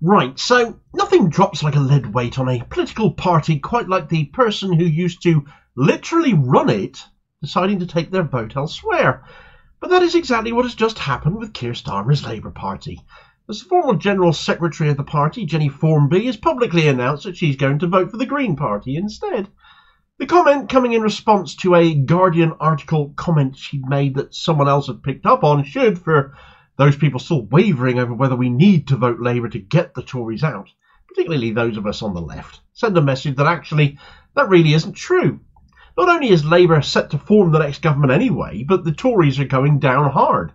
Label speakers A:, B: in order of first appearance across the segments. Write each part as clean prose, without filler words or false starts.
A: Right, so nothing drops like a lead weight on a political party quite like the person who used to literally run it deciding to take their vote elsewhere. But that is exactly what has just happened with Keir Starmer's Labour Party. As the former General Secretary of the party, Jennie Formby, has publicly announced that she's going to vote for the Green Party instead. The comment coming in response to a Guardian article comment she'd made that someone else had picked up on should, for those people still wavering over whether we need to vote Labour to get the Tories out, particularly those of us on the left, send a message that actually that really isn't true. Not only is Labour set to form the next government anyway, but the Tories are going down hard.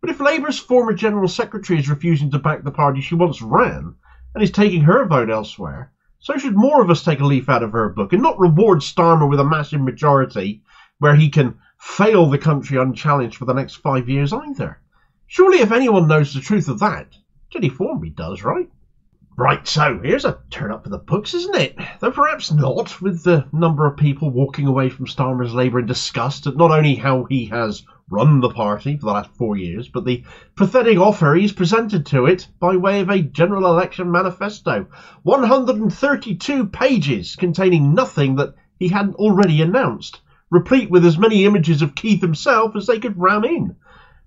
A: But if Labour's former General Secretary is refusing to back the party she once ran and is taking her vote elsewhere, so should more of us take a leaf out of her book and not reward Starmer with a massive majority where he can fail the country unchallenged for the next 5 years either. Surely if anyone knows the truth of that, Jennie Formby does, right? Right, so here's a turn up for the books, isn't it? Though perhaps not, with the number of people walking away from Starmer's Labour in disgust at not only how he has run the party for the last 4 years, but the pathetic offer he's presented to it by way of a general election manifesto. 132 pages containing nothing that he hadn't already announced, replete with as many images of Keith himself as they could ram in.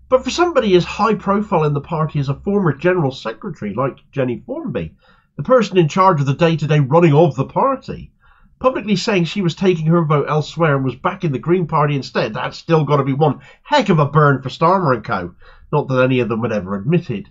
A: But for somebody as high profile in the party as a former General Secretary like Jennie Formby, the person in charge of the day-to-day running of the party, publicly saying she was taking her vote elsewhere and was back in the Green Party instead, that's still got to be one heck of a burn for Starmer and co. Not that any of them would ever admit it.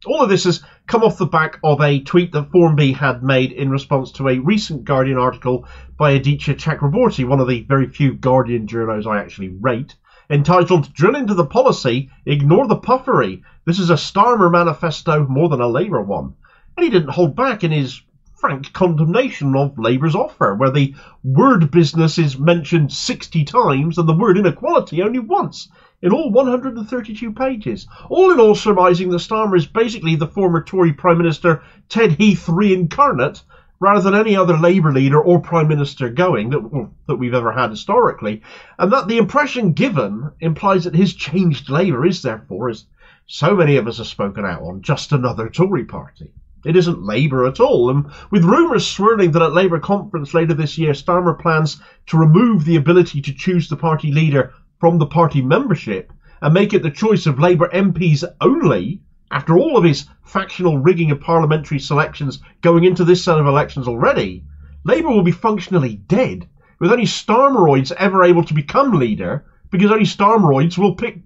A: All of this has come off the back of a tweet that Formby had made in response to a recent Guardian article by Aditya Chakraborty, one of the very few Guardian journos I actually rate, entitled "Drill into the Policy, Ignore the Puffery. This is a Starmer manifesto more than a Labour one." And he didn't hold back in his frank condemnation of Labour's offer, where the word business is mentioned 60 times and the word inequality only once, in all 132 pages. All in all, surmising that Starmer is basically the former Tory Prime Minister Ted Heath reincarnate, rather than any other Labour leader or Prime Minister going that we've ever had historically, and that the impression given implies that his changed Labour is therefore, as so many of us have spoken out on, just another Tory party. It isn't Labour at all, and with rumours swirling that at Labour conference later this year Starmer plans to remove the ability to choose the party leader from the party membership and make it the choice of Labour MPs only, after all of his factional rigging of parliamentary selections going into this set of elections already, Labour will be functionally dead, with only Starmeroids ever able to become leader, because only Starmeroids will pick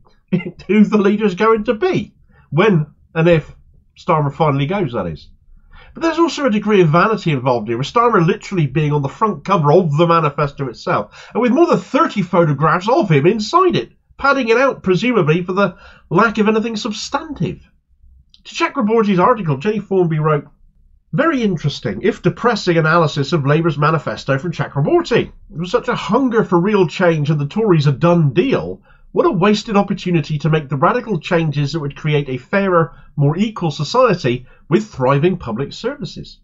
A: who the leader's going to be. When and if Starmer finally goes, that is. But there's also a degree of vanity involved here, with Starmer literally being on the front cover of the manifesto itself, and with more than 30 photographs of him inside it, padding it out, presumably, for the lack of anything substantive. To Chakraborty's article, Jennie Formby wrote, "Very interesting, if depressing, analysis of Labour's manifesto from Chakraborty. With such a hunger for real change and the Tories a done deal, what a wasted opportunity to make the radical changes that would create a fairer, more equal society with thriving public services."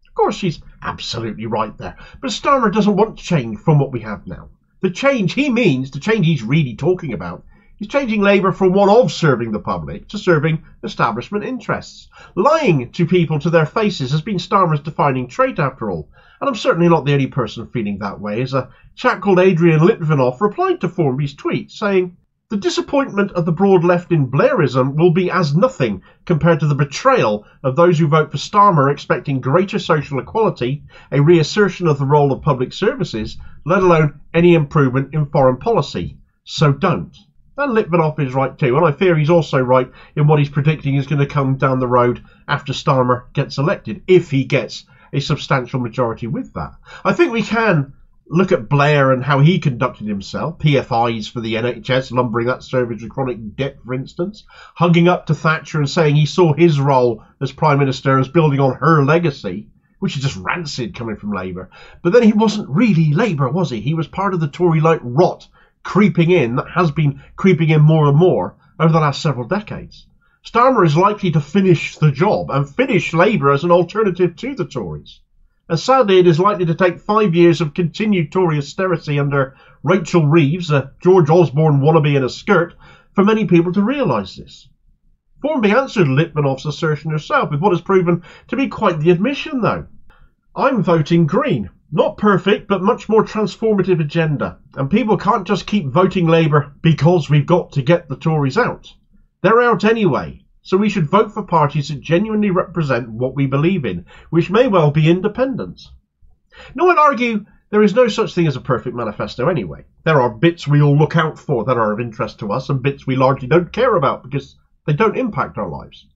A: Of course, she's absolutely right there, but Starmer doesn't want change from what we have now. The change he means, the change he's really talking about, is changing Labour from one of serving the public to serving establishment interests. Lying to people to their faces has been Starmer's defining trait after all, and I'm certainly not the only person feeling that way, as a chap called Adrian Litvinoff replied to Formby's tweet, saying, "The disappointment of the broad left in Blairism will be as nothing compared to the betrayal of those who vote for Starmer expecting greater social equality, a reassertion of the role of public services, let alone any improvement in foreign policy. So don't." And Litvinoff is right too, and I fear he's also right in what he's predicting is going to come down the road after Starmer gets elected, if he gets a substantial majority with that. I think we can look at Blair and how he conducted himself, PFIs for the NHS, lumbering that service with chronic debt, for instance, hugging up to Thatcher and saying he saw his role as Prime Minister as building on her legacy, which is just rancid coming from Labour. But then he wasn't really Labour, was he? He was part of the Tory-like rot creeping in that has been creeping in more and more over the last several decades. Starmer is likely to finish the job and finish Labour as an alternative to the Tories. And sadly, it is likely to take 5 years of continued Tory austerity under Rachel Reeves, a George Osborne wannabe in a skirt, for many people to realise this. Formby answered Litvinov's assertion herself with what has proven to be quite the admission, though. I'm voting Green. Not perfect, but much more transformative agenda. And people can't just keep voting Labour because we've got to get the Tories out. They're out anyway, so we should vote for parties that genuinely represent what we believe in, which may well be independence. Now, I'd argue there is no such thing as a perfect manifesto anyway. There are bits we all look out for that are of interest to us and bits we largely don't care about because they don't impact our lives.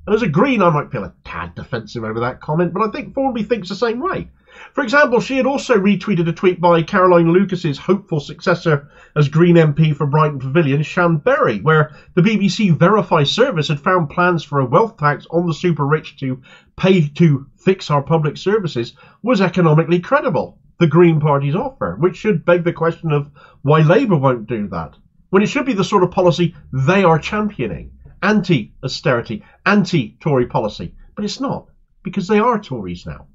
A: And as a Green, I might feel a tad defensive over that comment, but I think Formby thinks the same way. For example, she had also retweeted a tweet by Caroline Lucas's hopeful successor as Green MP for Brighton Pavilion, Shan Berry, where the BBC Verify service had found plans for a wealth tax on the super rich to pay to fix our public services was economically credible, the Green Party's offer, which should beg the question of why Labour won't do that, when it should be the sort of policy they are championing. Anti-austerity, anti-Tory policy. But it's not, because they are Tories now.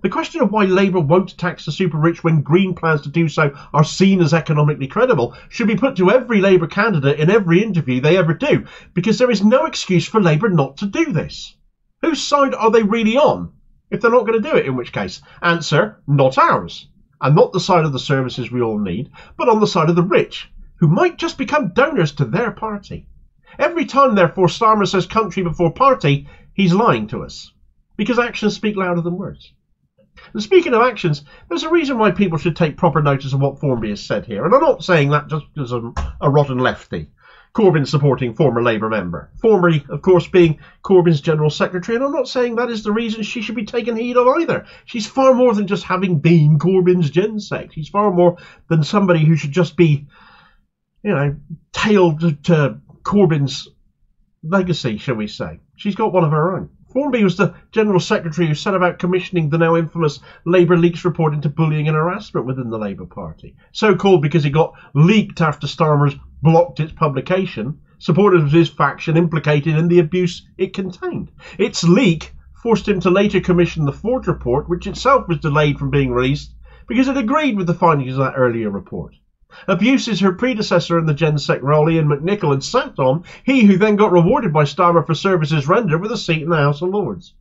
A: The question of why Labour won't tax the super rich when Green plans to do so are seen as economically credible should be put to every Labour candidate in every interview they ever do, because there is no excuse for Labour not to do this. Whose side are they really on, if they're not going to do it, in which case? Answer, not ours. And not the side of the services we all need, but on the side of the rich, who might just become donors to their party. Every time, therefore, Starmer says country before party, he's lying to us, because actions speak louder than words. And speaking of actions, there's a reason why people should take proper notice of what Formby has said here, and I'm not saying that just because I'm a rotten lefty. Corbyn supporting former Labour member. Formby, of course, being Corbyn's General Secretary, and I'm not saying that is the reason she should be taken heed of either. She's far more than just having been Corbyn's Gensec. She's far more than somebody who should just be, tailed to Corbyn's legacy, shall we say. She's got one of her own. Formby was the General Secretary who set about commissioning the now infamous Labour leaks report into bullying and harassment within the Labour Party. So called because it got leaked after Starmer's blocked its publication. Supporters of his faction implicated in the abuse it contained. Its leak forced him to later commission the Ford report, which itself was delayed from being released because it agreed with the findings of that earlier report. Abuses her predecessor in the Gensec role, Ian McNicol, had sat on, he who then got rewarded by Starmer for services rendered with a seat in the House of Lords.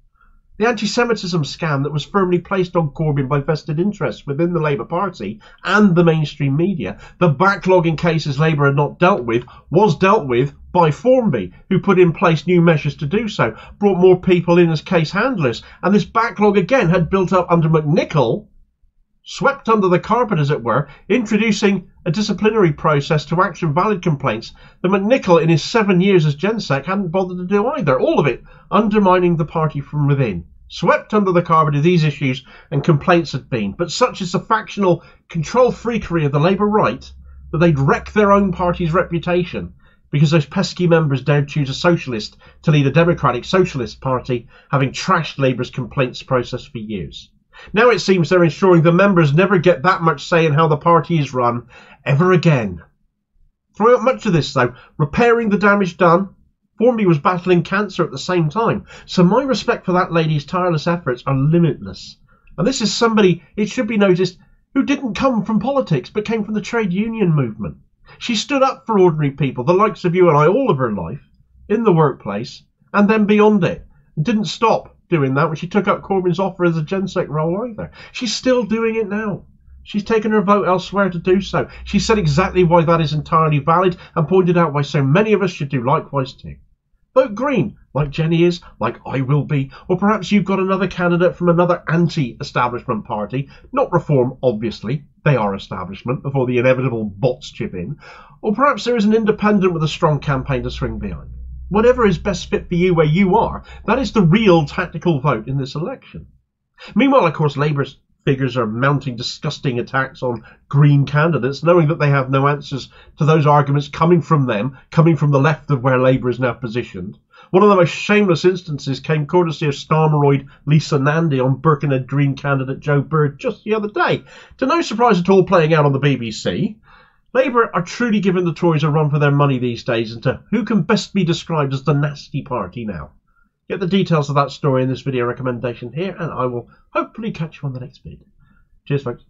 A: The anti-Semitism scam that was firmly placed on Corbyn by vested interests within the Labour Party and the mainstream media, the backlog in cases Labour had not dealt with, was dealt with by Formby, who put in place new measures to do so, brought more people in as case handlers, and this backlog again had built up under McNicol, swept under the carpet as it were, introducing a disciplinary process to action valid complaints that McNicol in his 7 years as Gensec hadn't bothered to do either, all of it undermining the party from within. Swept under the carpet of these issues and complaints had been, but such is the factional control freakery of the Labour right that they'd wreck their own party's reputation because those pesky members dared choose a socialist to lead a democratic socialist party, having trashed Labour's complaints process for years. Now it seems they're ensuring the members never get that much say in how the party is run ever again. Throughout much of this, though, repairing the damage done, Formby was battling cancer at the same time, so my respect for that lady's tireless efforts are limitless. And this is somebody, it should be noticed, who didn't come from politics, but came from the trade union movement. She stood up for ordinary people, the likes of you and I, all of her life, in the workplace, and then beyond it, and didn't stop doing that when she took up Corbyn's offer as a Gensec role either. She's still doing it now. She's taken her vote elsewhere to do so. She said exactly why that is entirely valid and pointed out why so many of us should do likewise too. Vote Green, like Jennie is, like I will be, or perhaps you've got another candidate from another anti-establishment party, not Reform, obviously, they are establishment before the inevitable bots chip in, or perhaps there is an independent with a strong campaign to swing behind. Whatever is best fit for you where you are, that is the real tactical vote in this election. Meanwhile, of course, Labour's figures are mounting disgusting attacks on Green candidates, knowing that they have no answers to those arguments coming from them, coming from the left of where Labour is now positioned. One of the most shameless instances came courtesy of Starmeroid Lisa Nandy on Birkenhead Green candidate Joe Bird just the other day. To no surprise at all playing out on the BBC, Labour are truly giving the Tories a run for their money these days into who can best be described as the nasty party now. Get the details of that story in this video recommendation here, and I will hopefully catch you on the next vid. Cheers, folks.